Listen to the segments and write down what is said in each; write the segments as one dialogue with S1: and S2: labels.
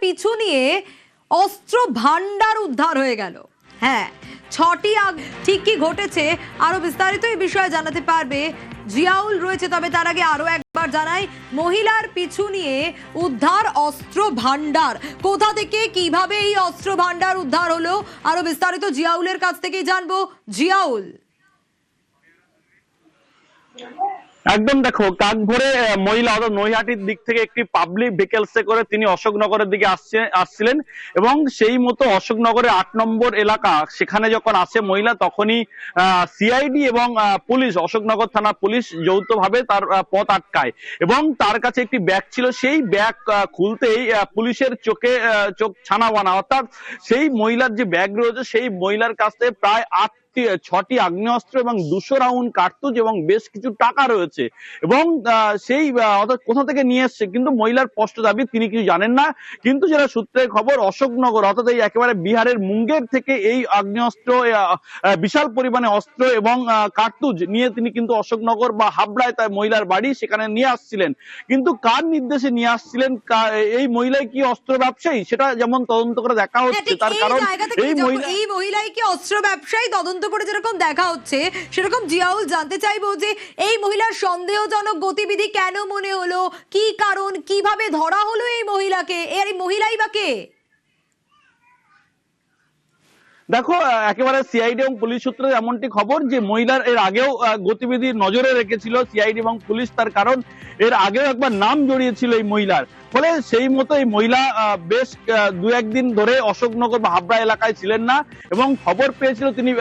S1: পিছু নিয়ে অস্ত্র ভান্ডার উদ্ধার হয়ে গেল। হ্যাঁ, 6টি ঠিক কি ঘটেছে আরো বিস্তারিত এই বিষয়ে জানাতে পারবে জিয়াউল রয়েছে। তবে তার আগে আরো একবার জানাই, মহিলার পিছু নিয়ে উদ্ধার অস্ত্র ভান্ডার, কোথা থেকে কিভাবে এই অস্ত্র ভান্ডার উদ্ধার হলো আরো বিস্তারিত জিয়াউলের কাছ থেকেই জানবো। জিয়াউল,
S2: একদম দেখো, কাক ভরে মহিলা অর্থাৎ নৈহাটির দিক থেকে একটি পাবলিক ভেহিকলসে করে তিনি অশোকনগরের দিকে আসছিলেন এবং সেই মতো অশোকনগরের 8 নম্বর এলাকা সেখানে যখন আসে মহিলা, তখনই সিআইডি এবং পুলিশ, অশোকনগর থানা পুলিশ যৌথভাবে তার পথ আটকায় এবং তার কাছে একটি ব্যাগ ছিল। সেই ব্যাগ খুলতেই পুলিশের চোখ ছানা বানা, অর্থাৎ সেই মহিলার যে ব্যাগ রয়েছে সেই মহিলার কাছে প্রায় 6টি আগ্নেয়াস্ত্র এবং 200 রাউন্ড কার্তুজ এবং বেশ কিছু টাকা রয়েছে এবং সেই অর্থাৎ কোথা থেকে নিয়ে এসছে কিন্তু মহিলার স্পষ্ট দাবি তিনি কিছু জানেন না। কিন্তু যেটা সূত্রের খবর, অশোকনগর অর্থাৎ এই একেবারে বিহারের মুঙ্গের থেকে এই আগ্নেয়াস্ত্র, বিশাল পরিমাণে অস্ত্র এবং কার্তুজ নিয়ে তিনি কিন্তু অশোকনগর বা হাবড়ায় তার মহিলার বাড়ি সেখানে নিয়ে আসছিলেন। কিন্তু কার নির্দেশে নিয়ে আসছিলেন, এই মহিলাই কি অস্ত্র ব্যবসায়ী, সেটা যেমন তদন্ত করে দেখা হচ্ছে। তার কারণ
S1: এই মহিলাই কি অস্ত্র ব্যবসায়ী তদন্ত করে যেরকম দেখা হচ্ছে, সেরকম জিয়াউল জানতে চাইবো যে এই মহিলার সন্দেহজনক গতিবিধি কেন মনে হলো, কি কারণ, কিভাবে ধরা হলো এই মহিলাকে, এই মহিলাই বা কে?
S2: দেখো, একেবারে সিআইডি এবং পুলিশ সূত্রে এমনটি খবর যে মহিলার এর আগেও গতিবিধি নজরে রেখেছিল সিআইডি এবং পুলিশ, তার কারণ এর আগেও একবার নাম জড়িয়েছিল এই মহিলার। ফলে সেই মতো এই মহিলা বেশ 2-1 দিন ধরে অশোকনগর বা হাবড়া এলাকায় ছিলেন না এবং খবর পেয়েছিল তিনি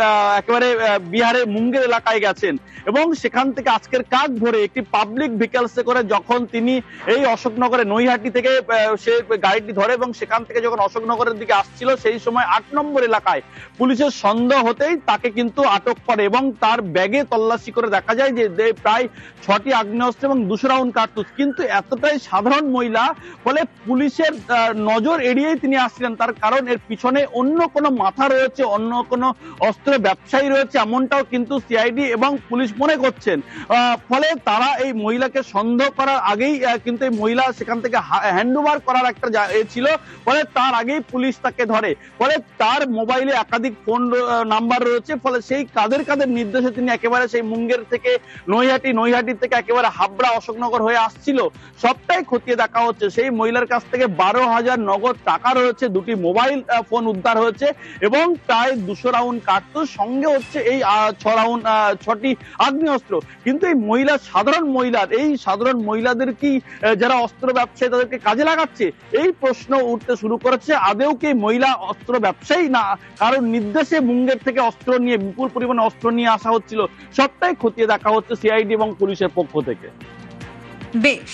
S2: একেবারে বিহারের মুঙ্গের এলাকায় গেছেন এবং সেখান থেকে আজকের কাক ভোরে একটি পাবলিক ভেহিকলসে করে যখন তিনি এই অশোকনগরে নৈহাটি থেকে সে গাড়িটি ধরে এবং সেখান থেকে যখন অশোকনগরের দিকে আসছিল, সেই সময় 8 নম্বর এলাকায় পুলিশের সন্দেহ হতেই তাকে কিন্তু আটক করে এবং তার ব্যাগে তল্লাশি করে দেখা যায় যে প্রায় 6টি আগ্নেয়াস্ত্র এবং 200 রাউন্ড কার্তুজ। কিন্তু এতটাই সাধারণ মহিলা, ফলে পুলিশের নজর এড়িয়েই তিনি আসছিলেন। তার কারণ এর পিছনে অন্য কোনো মাথা রয়েছে, অন্য কোনো অস্ত্র ব্যবসায়ী রয়েছে, এমনটাও কিন্তু সিআইডি এবং পুলিশ মনে করছেন। ফলে তারা এই মহিলাকে সন্দেহ করার আগেই কিন্তু এই মহিলা সেখান থেকে হ্যান্ডওভার করার একটা ছিল, ফলে তার আগেই পুলিশ তাকে ধরে। ফলে তার মোবাইলে একাধিক ফোন নাম্বার রয়েছে, ফলে সেই কাদের নির্দেশে তিনি একেবারে সেই মুঙ্গের থেকে নৈহাটি থেকে একেবারে হাবড়া অশোকনগর হয়ে আসছিল, সবটাই খতিয়ে দেখা হচ্ছে। সেই মহিলার কাছ থেকে 12,000 নগদ টাকা রয়েছে, 2টি মোবাইল ফোন উদ্ধার হয়েছে এবং প্রায় 200 রাউন্ড কার্তুজ, সঙ্গে হচ্ছে এই 6টি আগ্নেয়াস্ত্র। কিন্তু এই মহিলা এই সাধারণ মহিলাদের কি যারা অস্ত্র ব্যবসায়ী তাদেরকে কাজে লাগাচ্ছে, এই প্রশ্ন উঠতে শুরু করেছে। আদেও কি মহিলা অস্ত্র ব্যবসায়ী, না কারণ নির্দেশে মুঙ্গের থেকে অস্ত্র নিয়ে, বিপুল পরিমাণে অস্ত্র নিয়ে আসা হচ্ছিল, সবটাই খতিয়ে দেখা হচ্ছে সিআইডি এবং পুলিশের পক্ষ থেকে।
S1: বেশ,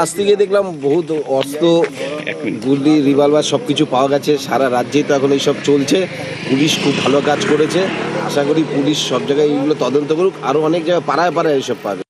S3: আজ থেকে দেখলাম বহুত অস্ত্র, গুলি, রিভলভার সবকিছু পাওয়া গেছে। সারা রাজ্যেই তো এখন এইসব চলছে। পুলিশ খুব ভালো কাজ করেছে। আশা করি পুলিশ সব জায়গায় এইগুলো তদন্ত করুক, আরো অনেক জায়গায় পাড়ায় এইসব পাবে।